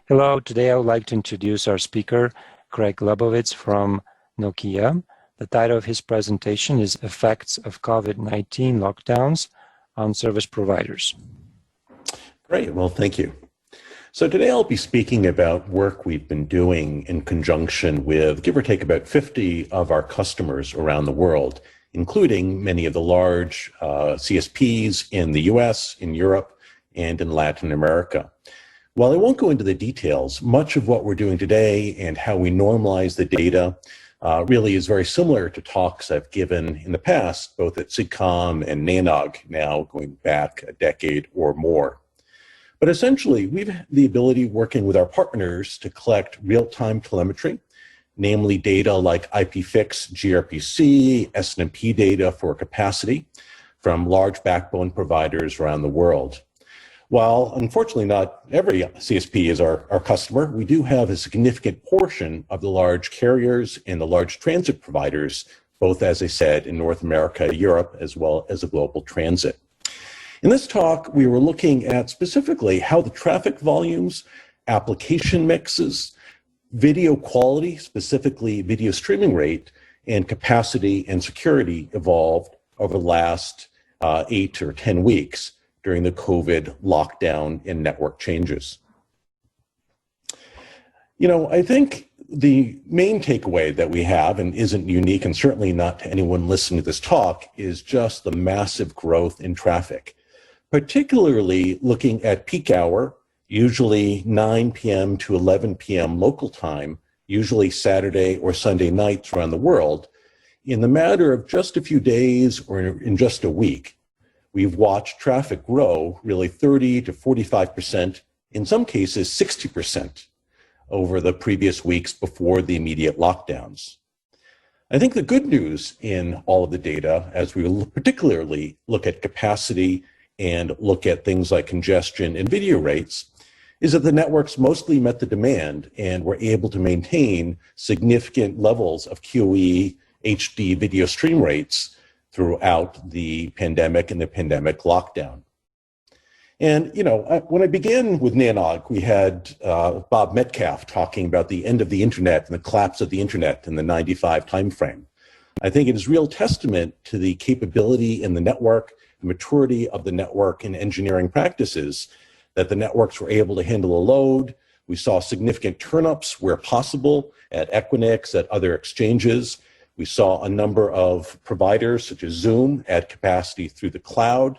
Hello, today I would like to introduce our speaker, Craig Labovitz from Nokia. The title of his presentation is Effects of COVID-19 Lockdowns on Service Providers. Great, well, thank you. So today I'll be speaking about work we've been doing in conjunction with, give or take, about 50 of our customers around the world, including many of the large CSPs in the US, in Europe, and in Latin America. While I won't go into the details, much of what we're doing today and how we normalize the data really is very similar to talks I've given in the past, both at SIGCOM and NANOG, now going back a decade or more. But essentially, we've had the ability, working with our partners, to collect real-time telemetry, namely data like IPFix, gRPC, SNMP data for capacity from large backbone providers around the world. While unfortunately not every CSP is our customer, we do have a significant portion of the large carriers and the large transit providers, both, as I said, in North America, Europe, as well as a global transit. In this talk, we were looking at specifically how the traffic volumes, application mixes, video quality, specifically video streaming rate, and capacity and security evolved over the last 8 or 10 weeks during the COVID lockdown and network changes. You know, I think the main takeaway that we have, and isn't unique and certainly not to anyone listening to this talk, is just the massive growth in traffic. Particularly looking at peak hour, usually 9 p.m. to 11 p.m. local time, usually Saturday or Sunday nights around the world. In the matter of just a few days or in just a week, we've watched traffic grow really 30 to 45%, in some cases 60% over the previous weeks before the immediate lockdowns. I think the good news in all of the data, as we particularly look at capacity and look at things like congestion and video rates, is that the networks mostly met the demand and were able to maintain significant levels of QoE HD video stream rates throughout the pandemic and the pandemic lockdown. And, you know, when I began with NANOG, we had Bob Metcalf talking about the end of the internet and the collapse of the internet in the 95 timeframe. I think it is real testament to the capability in the network, the maturity of the network and engineering practices, that the networks were able to handle a load. We saw significant turnups where possible at Equinix, at other exchanges. We saw a number of providers such as Zoom add capacity through the cloud.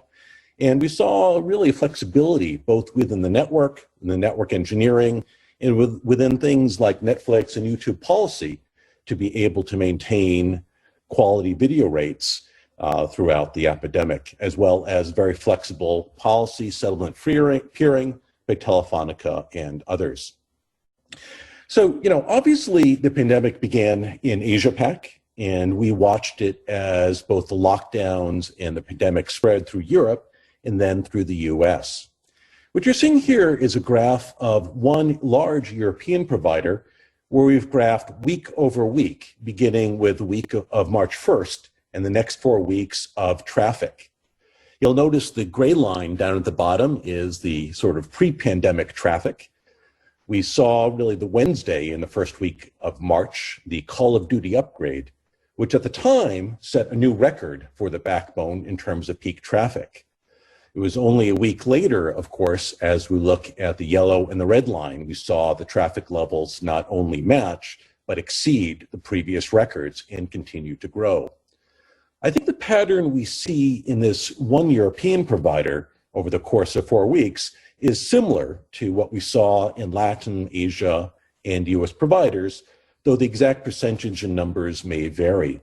And we saw really flexibility both within the network and the network engineering and within things like Netflix and YouTube policy to be able to maintain quality video rates throughout the epidemic, as well as very flexible policy settlement peering by Telefonica and others. So, you know, obviously the pandemic began in Asia Pac, and we watched it as both the lockdowns and the pandemic spread through Europe and then through the US. What you're seeing here is a graph of one large European provider where we've graphed week over week, beginning with the week of March 1st, and the next 4 weeks of traffic. You'll notice the gray line down at the bottom is the sort of pre-pandemic traffic. We saw really the Wednesday in the first week of March, the Call of Duty upgrade, which at the time set a new record for the backbone in terms of peak traffic. It was only a week later, of course, as we look at the yellow and the red line, we saw the traffic levels not only match, but exceed the previous records and continue to grow. I think the pattern we see in this one European provider over the course of 4 weeks is similar to what we saw in Latin, Asia, and US providers, though the exact percentage and numbers may vary.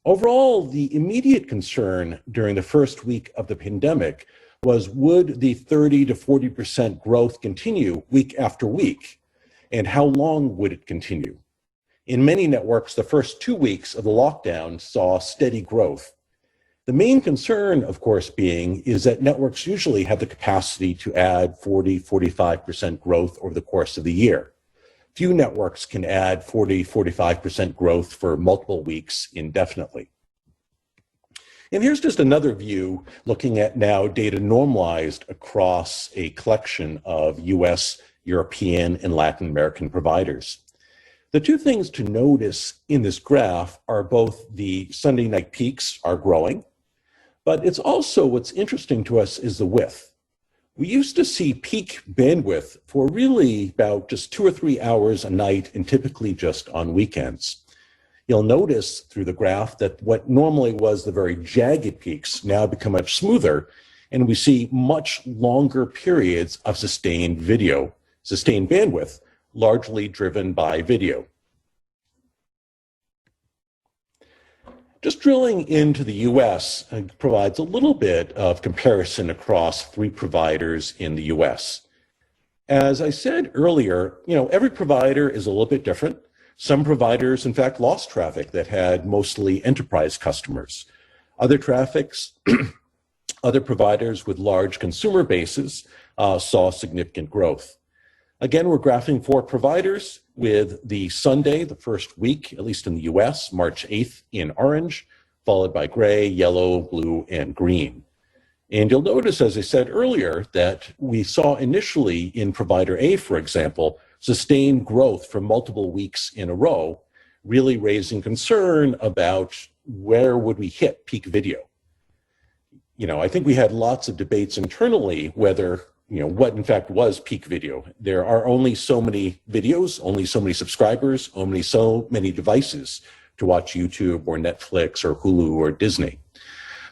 Overall, the immediate concern during the first week of the pandemic was, would the 30 to 40% growth continue week after week? And how long would it continue? In many networks, the first 2 weeks of the lockdown saw steady growth. The main concern, of course, being is that networks usually have the capacity to add 40, 45% growth over the course of the year. Few networks can add 40, 45% growth for multiple weeks indefinitely. And here's just another view looking at now data normalized across a collection of US European and Latin American providers. The two things to notice in this graph are both the Sunday night peaks are growing, but it's also what's interesting to us is the width. We used to see peak bandwidth for really about just 2 or 3 hours a night and typically just on weekends. You'll notice through the graph that what normally was the very jagged peaks now become much smoother, and we see much longer periods of sustained bandwidth, largely driven by video. Just drilling into the US provides a little bit of comparison across 3 providers in the US. As I said earlier, every provider is a little bit different. Some providers, in fact, lost traffic that had mostly enterprise customers. Other providers with large consumer bases saw significant growth. Again, we're graphing 4 providers with the Sunday, the first week, at least in the US, March 8th in orange, followed by gray, yellow, blue, and green. And you'll notice, as I said earlier, that we saw initially in provider A, for example, sustained growth for multiple weeks in a row, really raising concern about where would we hit peak video. I think we had lots of debates internally whether what in fact was peak video. There are only so many videos, only so many subscribers, only so many devices to watch YouTube or Netflix or Hulu or Disney.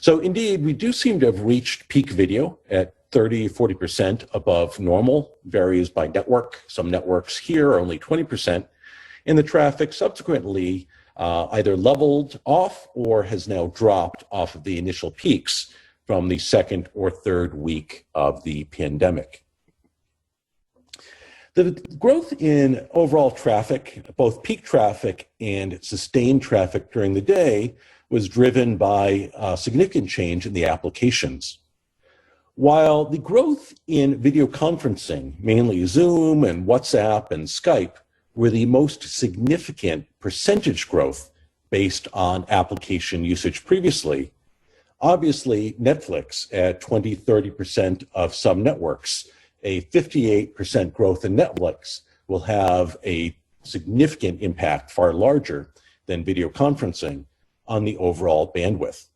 So indeed, we do seem to have reached peak video at 30-40% above normal, varies by network. Some networks here are only 20%, and the traffic subsequently either leveled off or has now dropped off of the initial peaks from the second or third week of the pandemic. The growth in overall traffic, both peak traffic and sustained traffic during the day, was driven by a significant change in the applications. While the growth in video conferencing, mainly Zoom and WhatsApp and Skype, were the most significant percentage growth based on application usage previously, obviously, Netflix at 20-30% of some networks, a 58% growth in Netflix will have a significant impact, far larger than video conferencing, on the overall bandwidth.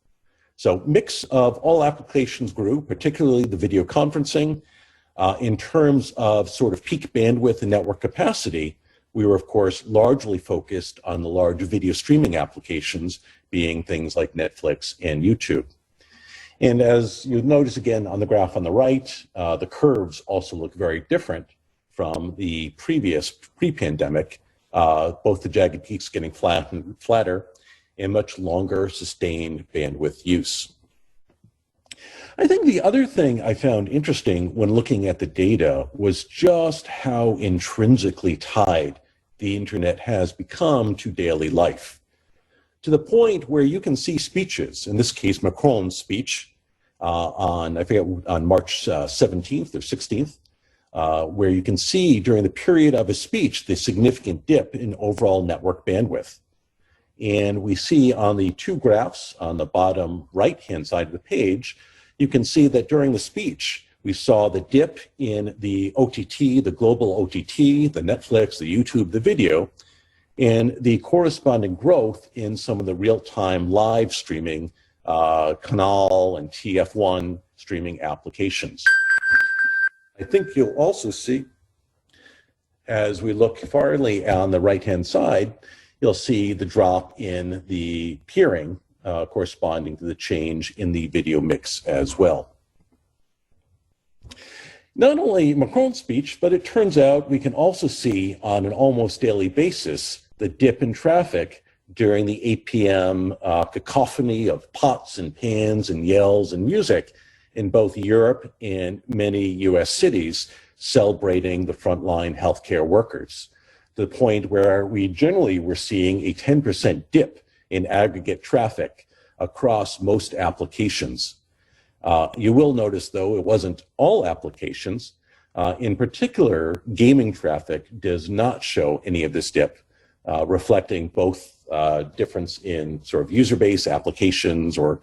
So mix of all applications grew, particularly the video conferencing. In terms of sort of peak bandwidth and network capacity, we were, of course, largely focused on the large video streaming applications, being things like Netflix and YouTube. And as you notice again on the graph on the right, the curves also look very different from the previous pre-pandemic, both the jagged peaks getting flatter and much longer sustained bandwidth use. I think the other thing I found interesting when looking at the data was just how intrinsically tied the internet has become to daily life, to the point where you can see speeches, in this case Macron's speech on March 17th or 16th, where you can see during the period of his speech the significant dip in overall network bandwidth. And we see on the 2 graphs on the bottom right-hand side of the page, you can see that during the speech, we saw the dip in the OTT, the global OTT, the Netflix, the YouTube, the video, and the corresponding growth in some of the real-time live streaming, Canal and TF1 streaming applications. I think you'll also see, as we look farther on the right-hand side, you'll see the drop in the peering corresponding to the change in the video mix as well. Not only Macron's speech, but it turns out we can also see on an almost daily basis the dip in traffic during the 8 p.m. Cacophony of pots and pans and yells and music in both Europe and many US cities celebrating the frontline healthcare workers, to the point where we generally were seeing a 10% dip in aggregate traffic across most applications. You will notice, though, it wasn't all applications. In particular, gaming traffic does not show any of this dip, reflecting both difference in sort of user base applications or,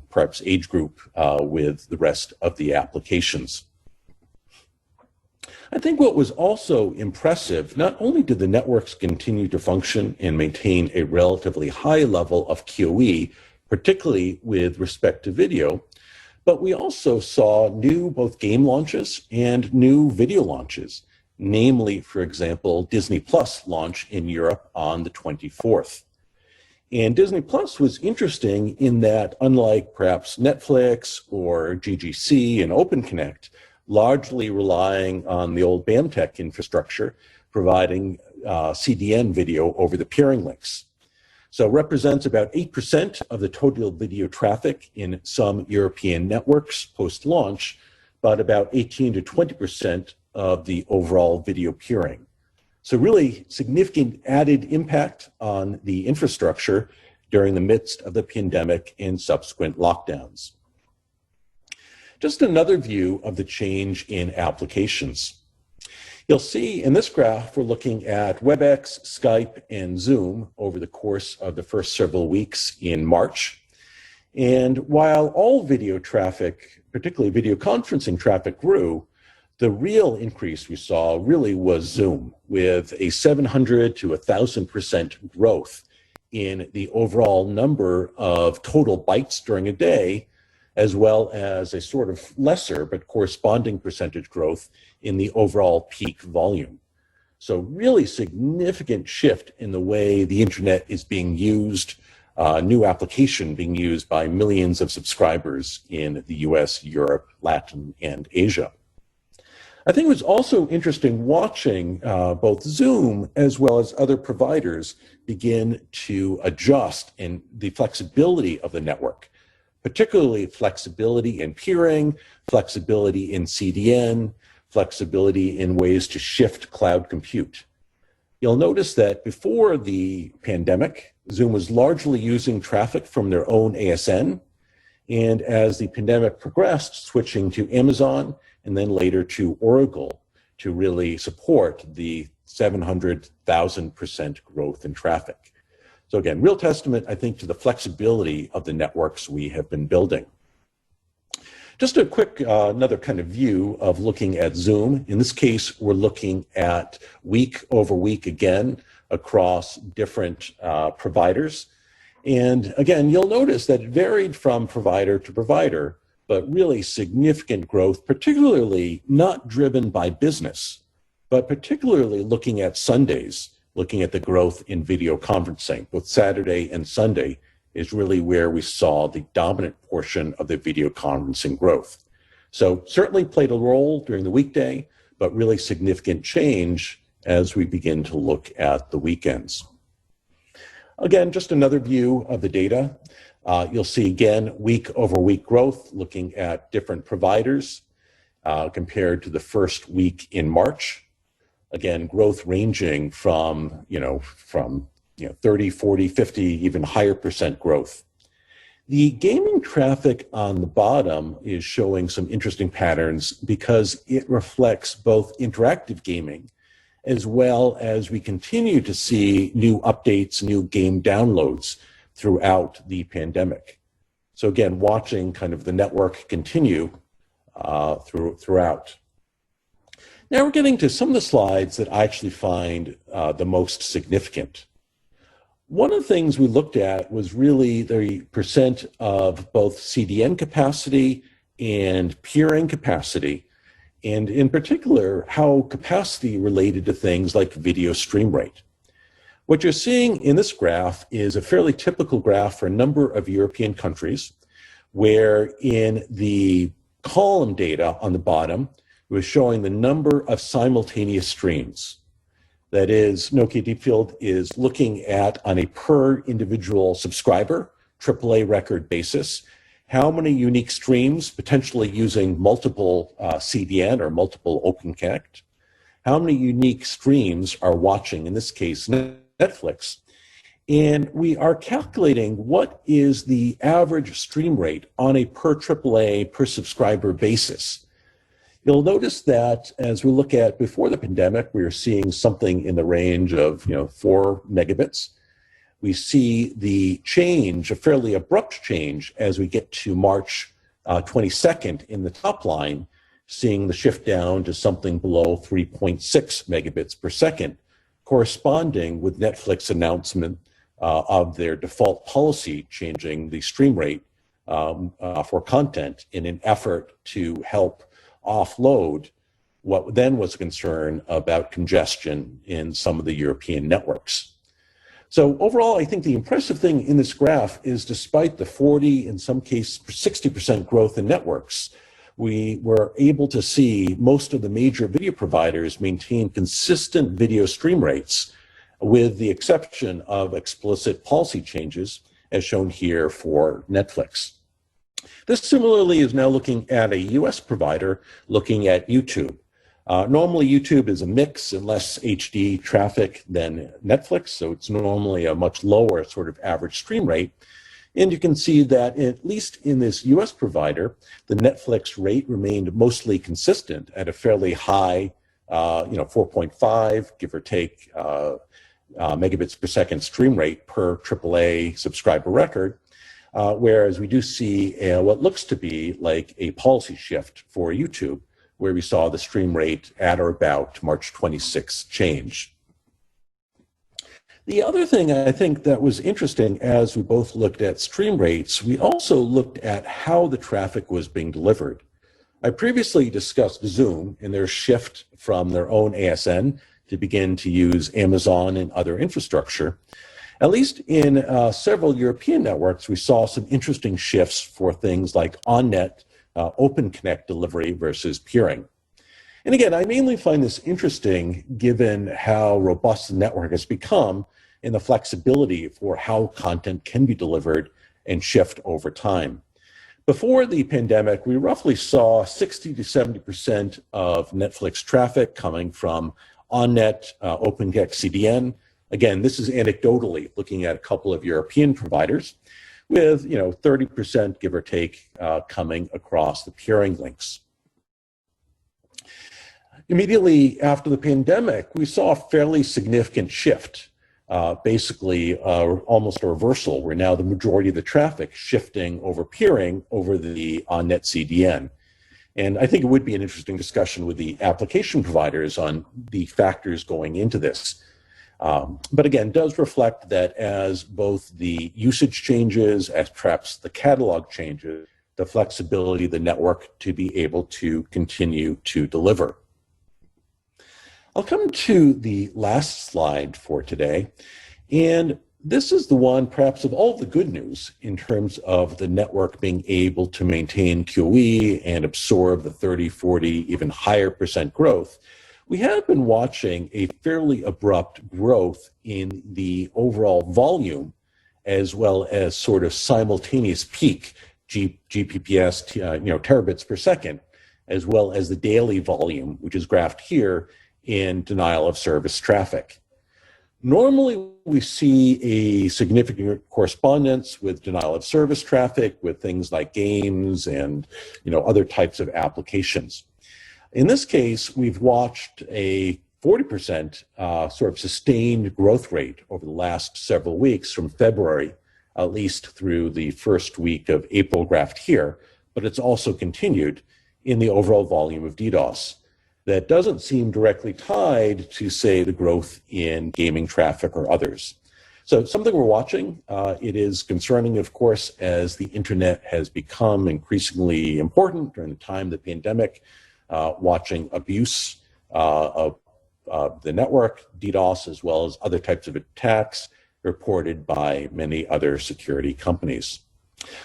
perhaps age group with the rest of the applications. I think what was also impressive, not only did the networks continue to function and maintain a relatively high level of QoE, particularly with respect to video, but we also saw new both game launches and new video launches, namely, for example, Disney Plus launch in Europe on the 24th. And Disney Plus was interesting in that, unlike perhaps Netflix or GGC and OpenConnect, largely relying on the old BAMTech infrastructure, providing CDN video over the peering links. So it represents about 8% of the total video traffic in some European networks post-launch, but about 18 to 20% of the overall video peering. So really significant added impact on the infrastructure during the midst of the pandemic and subsequent lockdowns. Just another view of the change in applications. You'll see in this graph, we're looking at WebEx, Skype, and Zoom over the course of the first several weeks in March. And while all video traffic, particularly video conferencing traffic, grew, the real increase we saw really was Zoom, with a 700 to 1,000% growth in the overall number of total bytes during a day, as well as a sort of lesser but corresponding percentage growth in the overall peak volume. So really significant shift in the way the internet is being used, new application being used by millions of subscribers in the US, Europe, Latin, and Asia. I think it was also interesting watching both Zoom as well as other providers begin to adjust in the flexibility of the network, particularly flexibility in peering, flexibility in CDN, flexibility in ways to shift cloud compute. You'll notice that before the pandemic, Zoom was largely using traffic from their own ASN, and as the pandemic progressed, switching to Amazon and then later to Oracle to really support the 700,000% growth in traffic. So again, real testament, I think, to the flexibility of the networks we have been building. Just a quick, another kind of view of looking at Zoom. In this case, we're looking at week over week again across different providers. And again, you'll notice that it varied from provider to provider, but really significant growth, particularly not driven by business, but particularly looking at Sundays, looking at the growth in video conferencing. Both Saturday and Sunday is really where we saw the dominant portion of the video conferencing growth. So certainly played a role during the weekday, but really significant change as we begin to look at the weekends. Again, just another view of the data. You'll see again, week over week growth, looking at different providers compared to the first week in March. Again, growth ranging from 30, 40, 50, even higher percent growth. The gaming traffic on the bottom is showing some interesting patterns because it reflects both interactive gaming as well as we continue to see new updates, new game downloads throughout the pandemic. So again, watching kind of the network continue throughout. Now we're getting to some of the slides that I actually find the most significant. One of the things we looked at was really the percent of both CDN capacity and peering capacity, and in particular, how capacity related to things like video stream rate. What you're seeing in this graph is a fairly typical graph for a number of European countries, where in the column data on the bottom, we're showing the number of simultaneous streams. That is, Nokia Deepfield is looking at, on a per individual subscriber, AAA record basis, how many unique streams, potentially using multiple CDN or multiple OpenConnect, how many unique streams are watching, in this case, Netflix. And we are calculating what is the average stream rate on a per AAA per subscriber basis. You'll notice that as we look at before the pandemic, we are seeing something in the range of 4 megabits. We see the change, a fairly abrupt change, as we get to March 22nd in the top line, seeing the shift down to something below 3.6 megabits per second, corresponding with Netflix announcement of their default policy changing the stream rate for content in an effort to help offload what then was a concern about congestion in some of the European networks. So overall, I think the impressive thing in this graph is despite the 40, in some cases 60% growth in networks, we were able to see most of the major video providers maintain consistent video stream rates, with the exception of explicit policy changes, as shown here for Netflix. This similarly is now looking at a US provider looking at YouTube. Normally YouTube is a mix and less HD traffic than Netflix, so it's normally a much lower sort of average stream rate. And you can see that at least in this US provider, the Netflix rate remained mostly consistent at a fairly high, 4.5, give or take, megabits per second stream rate per AAA subscriber record. Whereas we do see what looks to be like a policy shift for YouTube, where we saw the stream rate at or about March 26 change. The other thing I think that was interesting as we both looked at stream rates, we also looked at how the traffic was being delivered. I previously discussed Zoom and their shift from their own ASN to begin to use Amazon and other infrastructure. At least in several European networks, we saw some interesting shifts for things like on-net Open Connect delivery versus peering. And again, I mainly find this interesting given how robust the network has become and the flexibility for how content can be delivered and shift over time. Before the pandemic, we roughly saw 60 to 70% of Netflix traffic coming from on-net Open Connect CDN. Again, this is anecdotally looking at a couple of European providers, with 30%, give or take, coming across the peering links. Immediately after the pandemic, we saw a fairly significant shift, basically almost a reversal, where now the majority of the traffic shifting over peering over the on-net CDN. And I think it would be an interesting discussion with the application providers on the factors going into this. But again, does reflect that as both the usage changes, as perhaps the catalog changes, the flexibility of the network to be able to continue to deliver. I'll come to the last slide for today, and this is the one perhaps of all the good news in terms of the network being able to maintain QoE and absorb the 30, 40, even higher % growth. We have been watching a fairly abrupt growth in the overall volume, as well as sort of simultaneous peak GPPS, terabits per second, as well as the daily volume, which is graphed here in denial of service traffic. Normally, we see a significant correspondence with denial of service traffic with things like games and other types of applications. In this case, we've watched a 40% sort of sustained growth rate over the last several weeks from February, at least through the first week of April graphed here, but it's also continued in the overall volume of DDoS. That doesn't seem directly tied to, say, the growth in gaming traffic or others. So something we're watching. It is concerning, of course, as the internet has become increasingly important during the time of the pandemic. Watching abuse of the network, DDoS, as well as other types of attacks reported by many other security companies.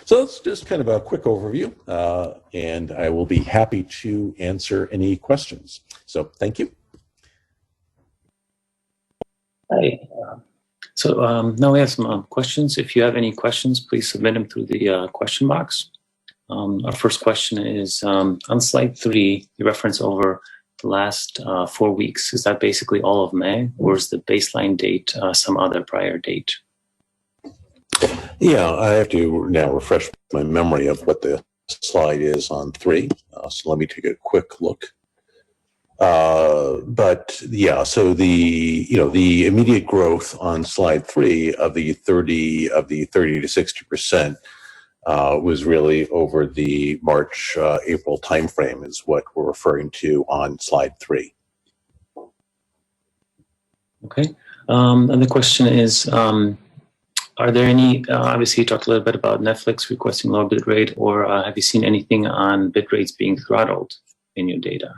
So that's just kind of a quick overview, and I will be happy to answer any questions. So thank you. Hi. Now we have some questions. If you have any questions, please submit them through the question box. Our first question is, on slide 3, you reference over the last 4 weeks. Is that basically all of May, or is the baseline date some other prior date? Yeah, I have to now refresh my memory of what the slide is on 3. So let me take a quick look. But yeah, so the immediate growth on slide 3 of the 30 to 60%. was really over the March, April timeframe is what we're referring to on slide 3. Okay. And the question is, are there any, obviously you talked a little bit about Netflix requesting lower bit rate, or have you seen anything on bit rates being throttled in your data?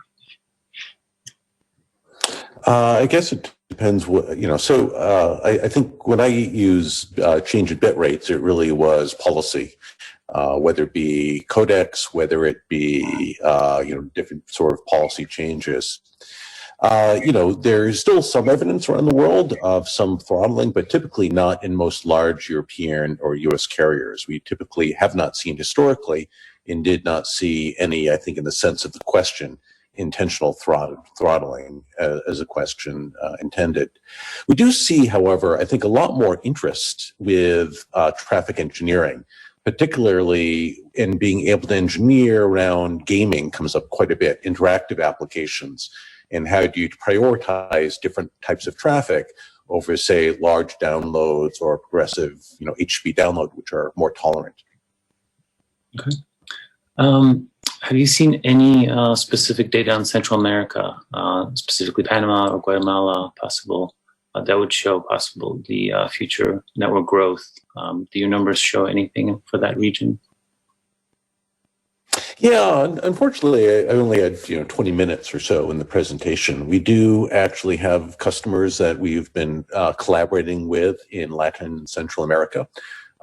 I guess it depends what, so I think when I use change in bit rates, it really was policy, whether it be codecs, whether it be, different sort of policy changes. There's still some evidence around the world of some throttling, but typically not in most large European or US carriers. We typically have not seen historically and did not see any, I think, in the sense of the question, intentional throttling as a question intended. We do see, however, I think a lot more interest with traffic engineering, particularly in being able to engineer around gaming comes up quite a bit, interactive applications. And how do you prioritize different types of traffic over, say, large downloads or progressive, HTTP download, which are more tolerant? Okay. Have you seen any specific data on Central America, specifically Panama or Guatemala, possible that would show possible the future network growth? Do your numbers show anything for that region? Yeah, unfortunately, I only had 20 minutes or so in the presentation. We do actually have customers that we've been collaborating with in Latin and Central America.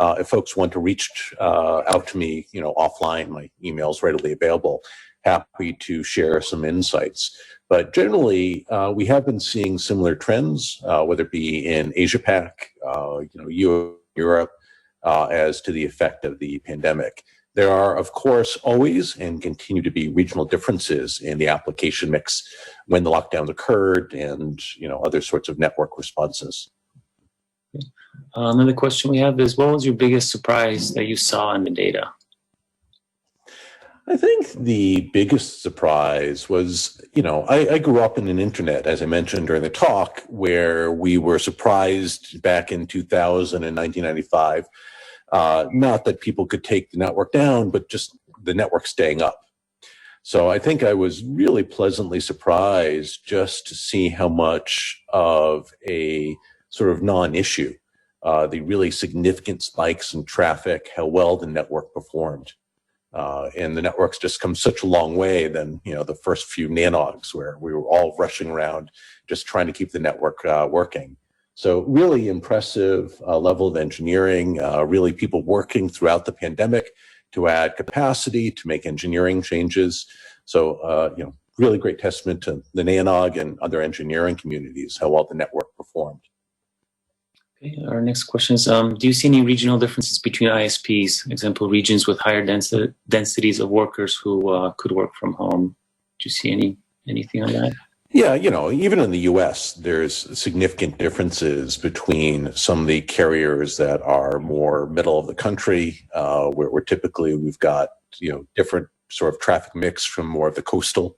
If folks want to reach out to me, offline, my email's readily available. Happy to share some insights. But generally, we have been seeing similar trends, whether it be in Asia Pac, Europe, as to the effect of the pandemic. There are, of course, always and continue to be regional differences in the application mix when the lockdowns occurred and, other sorts of network responses. Another question we have is, what was your biggest surprise that you saw in the data? I think the biggest surprise was, I grew up in an internet, as I mentioned during the talk, where we were surprised back in 2000 and 1995. Not that people could take the network down, but just the network staying up. So I think I was really pleasantly surprised just to see how much of a sort of non-issue, the really significant spikes in traffic, how well the network performed. And the network's just come such a long way than, the first few NANOGs where we were all rushing around just trying to keep the network working. So really impressive level of engineering, really people working throughout the pandemic to add capacity, to make engineering changes. So, really great testament to the NANOG and other engineering communities, how well the network performed. Okay, our next question is, do you see any regional differences between ISPs, example, regions with higher densities of workers who could work from home? Do you see anything on that? Yeah, even in the U.S., there's significant differences between some of the carriers that are more middle of the country, where typically we've got, different sort of traffic mix from more of the coastal.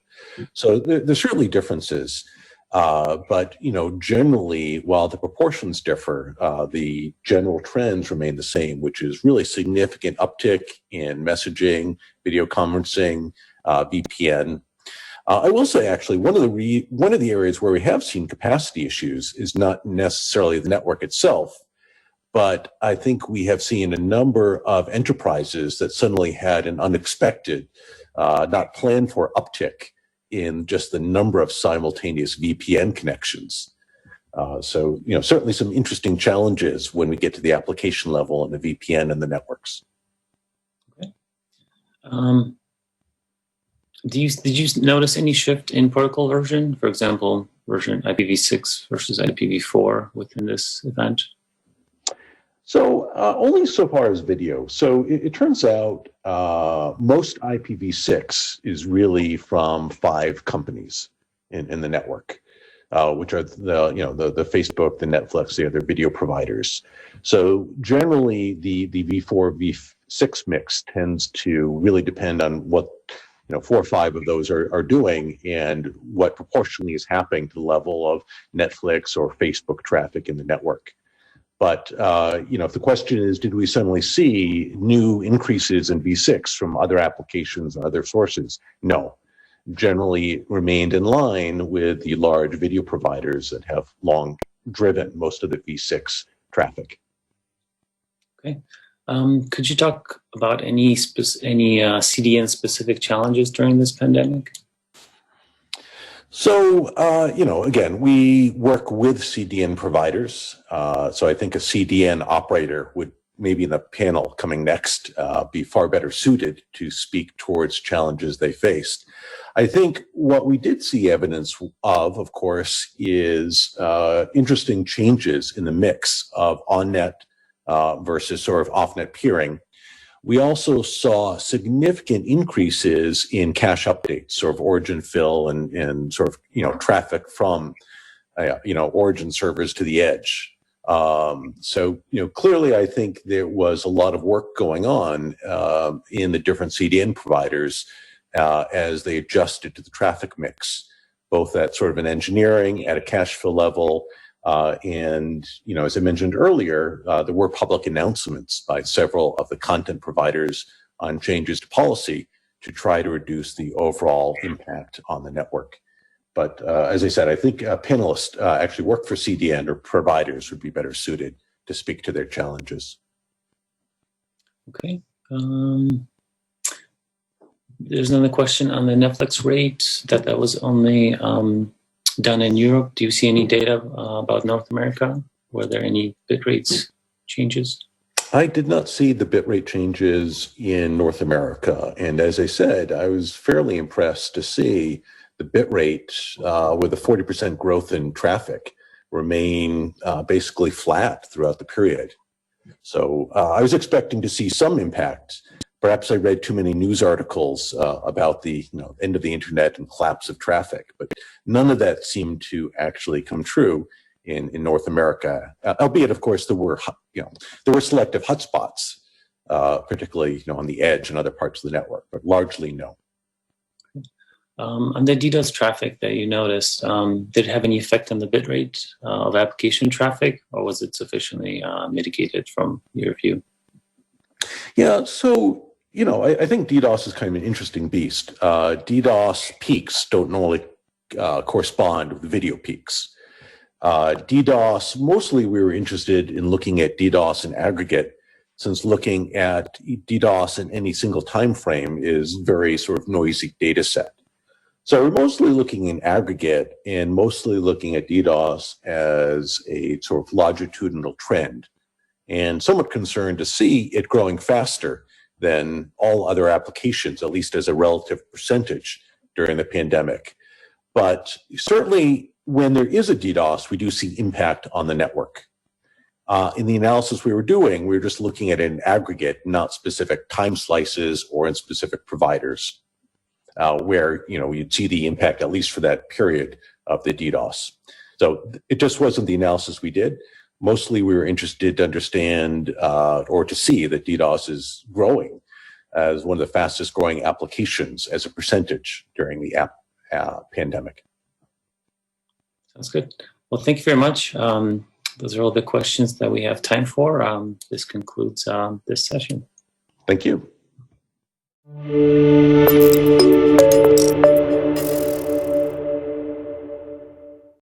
So there's certainly differences. But, generally, while the proportions differ, the general trends remain the same, which is really significant uptick in messaging, video conferencing, VPN. I will say, actually, one of the areas where we have seen capacity issues is not necessarily the network itself, but I think we have seen a number of enterprises that suddenly had an unexpected, not planned for uptick in just the number of simultaneous VPN connections. So, certainly some interesting challenges when we get to the application level and the VPN and the networks. Okay. Did you notice any shift in protocol version? For example, version IPv6 versus IPv4 within this event? So only so far as video. So it turns out most IPv6 is really from 5 companies in the network, which are the Facebook, the Netflix, the other video providers. So generally, the V4, V6 mix tends to really depend on what 4 or 5 of those are doing and what proportionally is happening to the level of Netflix or Facebook traffic in the network. But if the question is, did we suddenly see new increases in V6 from other applications or other sources? No. Generally remained in line with the large video providers that have long driven most of the V6 traffic. Okay. Could you talk about any CDN specific challenges during this pandemic? So, again, we work with CDN providers. So I think a CDN operator would, maybe in the panel coming next, be far better suited to speak towards challenges they faced. I think what we did see evidence of course, is interesting changes in the mix of on-net versus sort of off-net peering. We also saw significant increases in cache updates, sort of origin fill and sort of, traffic from, origin servers to the edge. So, clearly I think there was a lot of work going on in the different CDN providers as they adjusted to the traffic mix, both at sort of an engineering, at a cache fill level, and, as I mentioned earlier, there were public announcements by several of the content providers on changes to policy to try to reduce the overall impact on the network. But as I said, I think panelists actually work for CDN or providers would be better suited to speak to their challenges. Okay. There's another question on the Netflix rate that was only done in Europe. Do you see any data about North America? Were there any bit rates changes? I did not see the bitrate changes in North America. And as I said, I was fairly impressed to see the bitrate with a 40% growth in traffic remain basically flat throughout the period. So I was expecting to see some impact. Perhaps I read too many news articles about the end of the internet and collapse of traffic, but none of that seemed to actually come true in North America. Albeit, of course, there were selective hotspots, particularly on the edge and other parts of the network, but largely no. On the DDoS traffic that you noticed, did it have any effect on the bitrate of application traffic, or was it sufficiently mitigated from your view? Yeah, so I think DDoS is kind of an interesting beast. DDoS peaks don't normally correspond with video peaks. DDoS, mostly we were interested in looking at DDoS in aggregate, since looking at DDoS in any single time frame is very sort of noisy data set. So we're mostly looking in aggregate and mostly looking at DDoS as a sort of longitudinal trend, and somewhat concerned to see it growing faster than all other applications, at least as a relative percentage during the pandemic. But certainly when there is a DDoS, we do see impact on the network. In the analysis we were doing, we were just looking at an aggregate, not specific time slices or in specific providers, where you'd see the impact, at least for that period of the DDoS. So it just wasn't the analysis we did. Mostly we were interested to understand or to see that DDoS is growing as one of the fastest growing applications as a percentage during the pandemic. Sounds good. Well, thank you very much. Those are all the questions that we have time for. This concludes this session. Thank you.